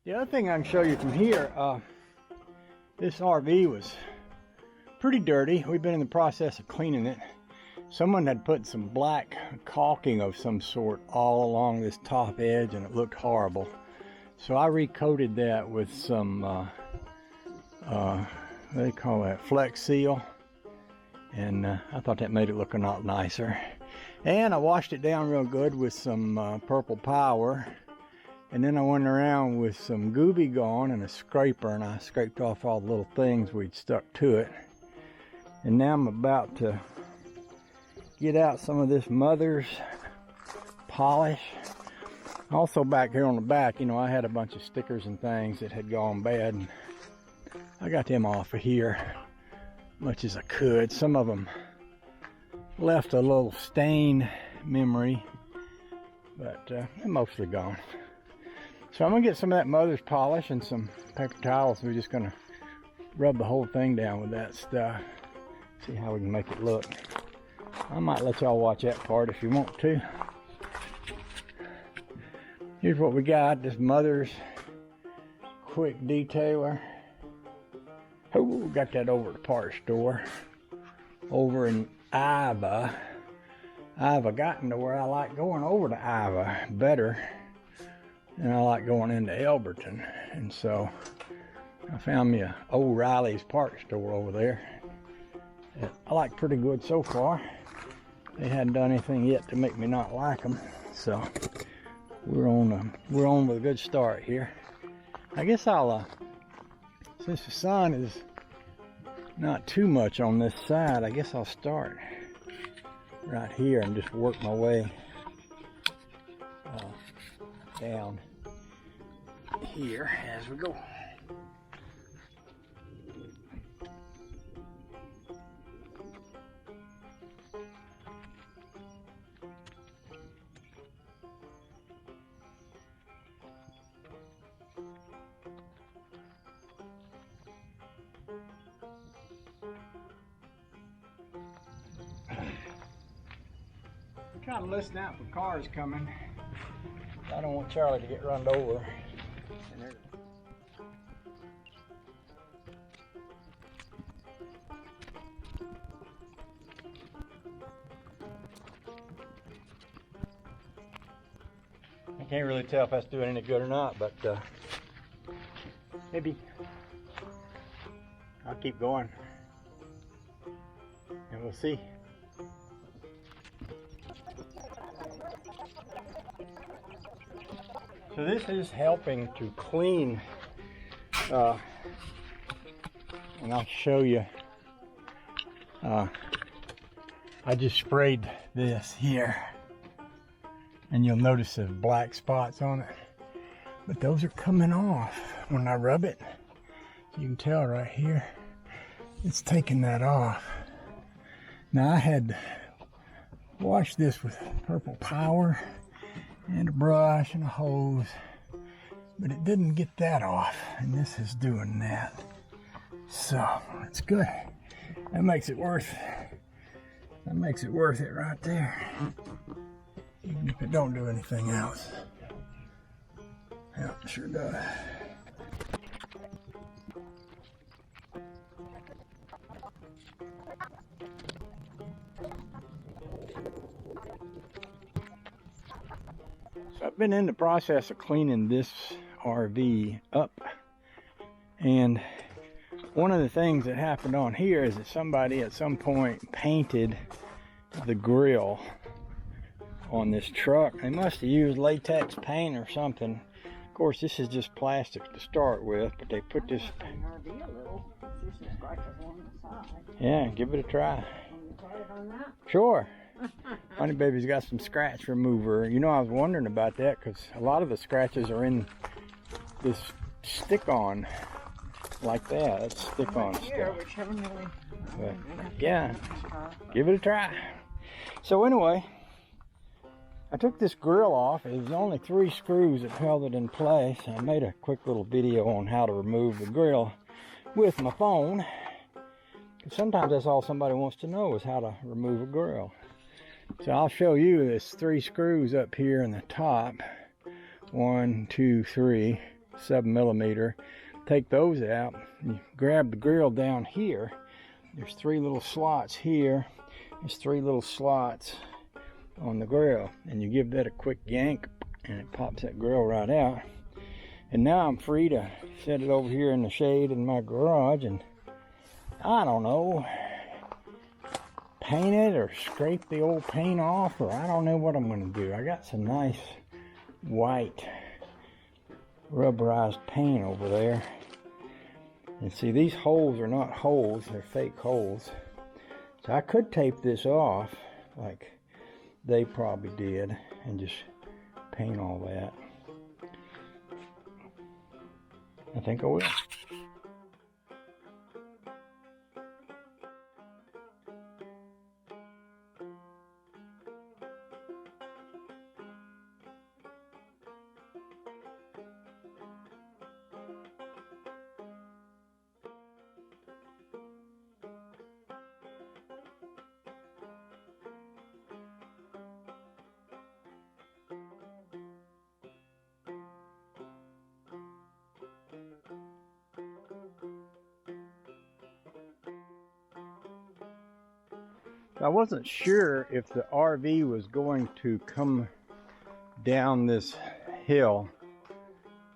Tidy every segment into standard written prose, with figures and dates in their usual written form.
The other thing I can show you from here, this RV was pretty dirty. We've been in the process of cleaning it. Someone had put some black caulking of some sort all along this top edge and it looked horrible. So I recoated that with some, what do they call that, Flex Seal. And I thought that made it look a lot nicer. And I washed it down real good with some Purple Power. And then I went around with some Gooby Gone and a scraper, and I scraped off all the little things we'd stuck to it. And now I'm about to get out some of this Mother's polish. Also back here on the back, you know, I had a bunch of stickers and things that had gone bad. And I got them off of here much as I could. Some of them left a little stain memory, but they're mostly gone. So I'm gonna get some of that Mother's polish and some paper towels. We're just gonna rub the whole thing down with that stuff. See how we can make it look. I might let y'all watch that part if you want to. Here's what we got, this Mother's quick detailer. Oh, got that over at the parts store. Over in Iva. I've gotten to where I like going over to Iva better than I like going into Elberton. And so I found me a O'Reilly's parts store over there that I like pretty good so far. They hadn't done anything yet to make me not like them. So we're on with a good start here. I guess I'll, since the sun is not too much on this side, I guess I'll start right here and just work my way down here as we go. I'm trying to listen out for cars coming. I don't want Charlie to get run over. I can't really tell if that's doing any good or not, but maybe I'll keep going and we'll see. So this is helping to clean, and I'll show you. I just sprayed this here, and you'll notice the black spots on it, but those are coming off when I rub it. You can tell right here, it's taking that off. Now I had washed this with Purple Power and a brush and a hose, but it didn't get that off, and this is doing that. So it's good. That makes it worth it right there, even if it don't do anything else. Yeah, it sure does. So I've been in the process of cleaning this RV up, and one of the things that happened on here is that somebody at some point painted the grill on this truck. They must have used latex paint or something. Of course, this is just plastic to start with, but they put this. Yeah, give it a try. Sure. Honey Baby's got some scratch remover. You know, I was wondering about that because a lot of the scratches are in this stick-on like that. That's stick-on stuff. But, yeah, give it a try. So anyway, I took this grill off. It was only 3 screws that held it in place. I made a quick little video on how to remove the grill with my phone. Sometimes that's all somebody wants to know is how to remove a grill. So I'll show you this 3 screws up here in the top. 1, 2, 3. 7mm. Take those out. You grab the grill down here. There's 3 little slots here. There's 3 little slots on the grill, and you give that a quick yank and it pops that grill right out. And now I'm free to set it over here in the shade in my garage and, I don't know, paint it or scrape the old paint off, or I don't know what I'm going to do. I got some nice white rubberized paint over there. And see, these holes are not holes, they're fake holes. So I could tape this off like they probably did and just paint all that. I think I will. I wasn't sure if the RV was going to come down this hill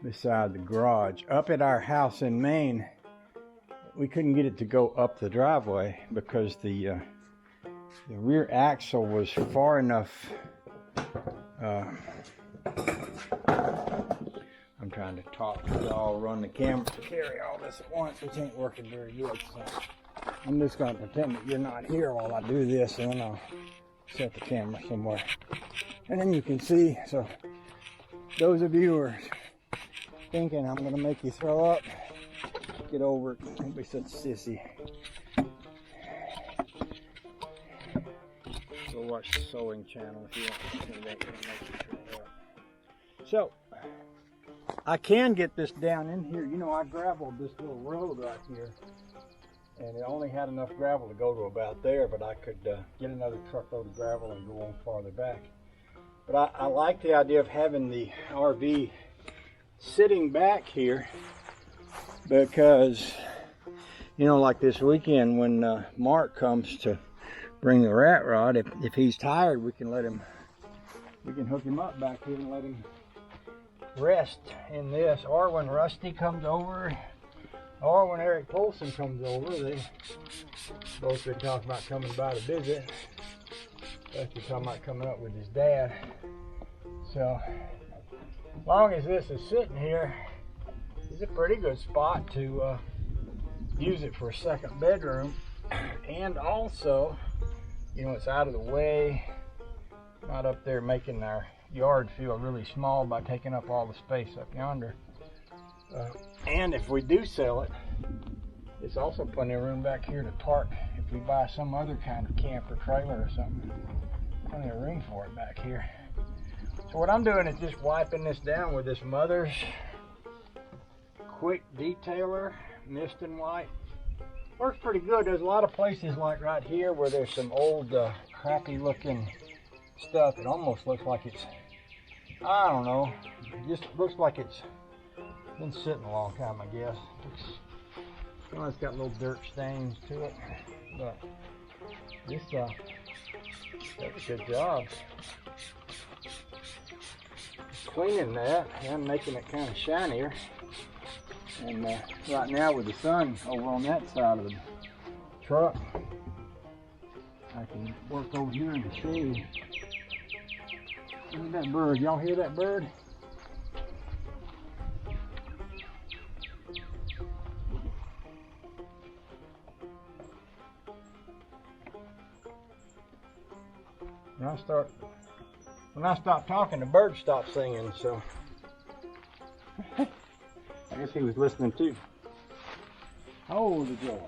beside the garage. Up at our house in Maine, we couldn't get it to go up the driveway because the rear axle was far enough. I'm trying to talk to y'all, run the camera to carry all this at once, which ain't working very good. So I'm just going to pretend that you're not here while I do this, and then I'll set the camera somewhere. And then you can see, so those of you who are thinking I'm going to make you throw up, get over it. Don't be such a sissy. Go watch the sewing channel if you want to see that. It'll make you throw up. So, I can get this down in here. You know, I graveled this little road right here, and it only had enough gravel to go to about there, but I could get another truckload of gravel and go on farther back. But I like the idea of having the RV sitting back here because, you know, like this weekend when Mark comes to bring the rat rod, if he's tired, we can hook him up back here and let him rest in this. Or when Rusty comes over, or when Eric Polson comes over, they both been talking about coming by to visit. Rusty talking about coming up with his dad. So, as long as this is sitting here, it's a pretty good spot to use it for a second bedroom. And also, you know, it's out of the way, not up there making our yard feel really small by taking up all the space up yonder. And if we do sell it, it's also plenty of room back here to park if we buy some other kind of camper trailer or something. Plenty of room for it back here. So what I'm doing is just wiping this down with this Mother's Quick Detailer Mist and Wipe. Works pretty good. There's a lot of places like right here where there's some old crappy looking stuff. It almost looks like it's, I don't know, it just looks like it's been sitting a long time, I guess. You know, it's got little dirt stains to it, but this does a good job cleaning that and making it kind of shinier. And right now with the sun over on that side of the truck, I can work over here in the shade. Look at that bird. Y'all hear that bird? When I stop talking, the bird stops singing, so I guess he was listening too. Oh, the joy.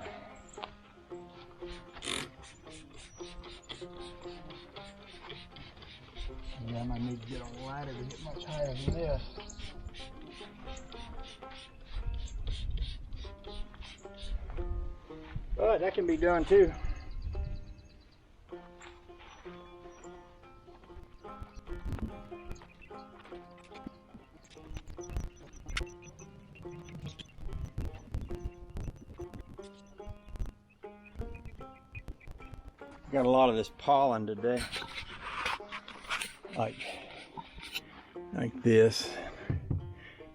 Yeah, I might need to get on the ladder to get much higher than this. But that can be done too. Got a lot of this pollen today. Like this.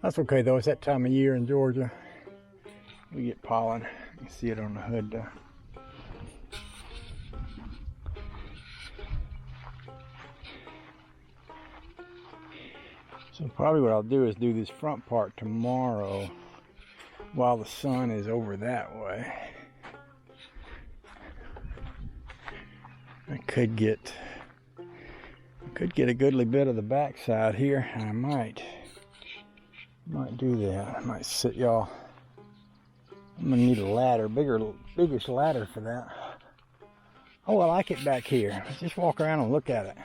That's okay though, it's that time of year in Georgia. We get pollen. You can see it on the hood though. So probably what I'll do is do this front part tomorrow while the sun is over that way. I could get a goodly bit of the backside here, and I might do that. I might sit y'all. I'm gonna need a ladder, biggest ladder for that. Oh, I like it back here. Let's just walk around and look at it.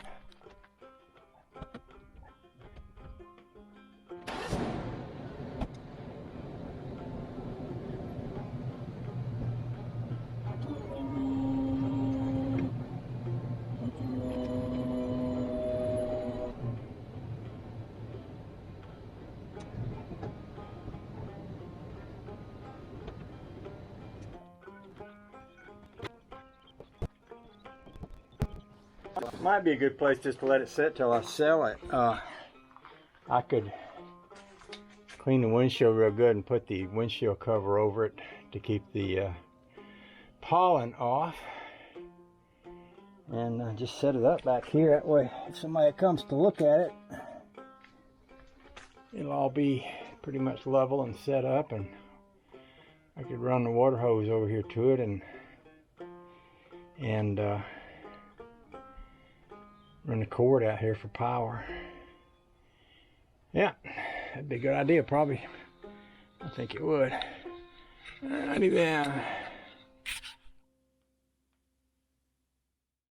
Might be a good place just to let it sit till I sell it. I could clean the windshield real good and put the windshield cover over it to keep the pollen off, and just set it up back here. That way if somebody comes to look at it, it'll all be pretty much level and set up, and I could run the water hose over here to it and run the cord out here for power. Yeah, that'd be a good idea probably. I think it would. Alrighty then.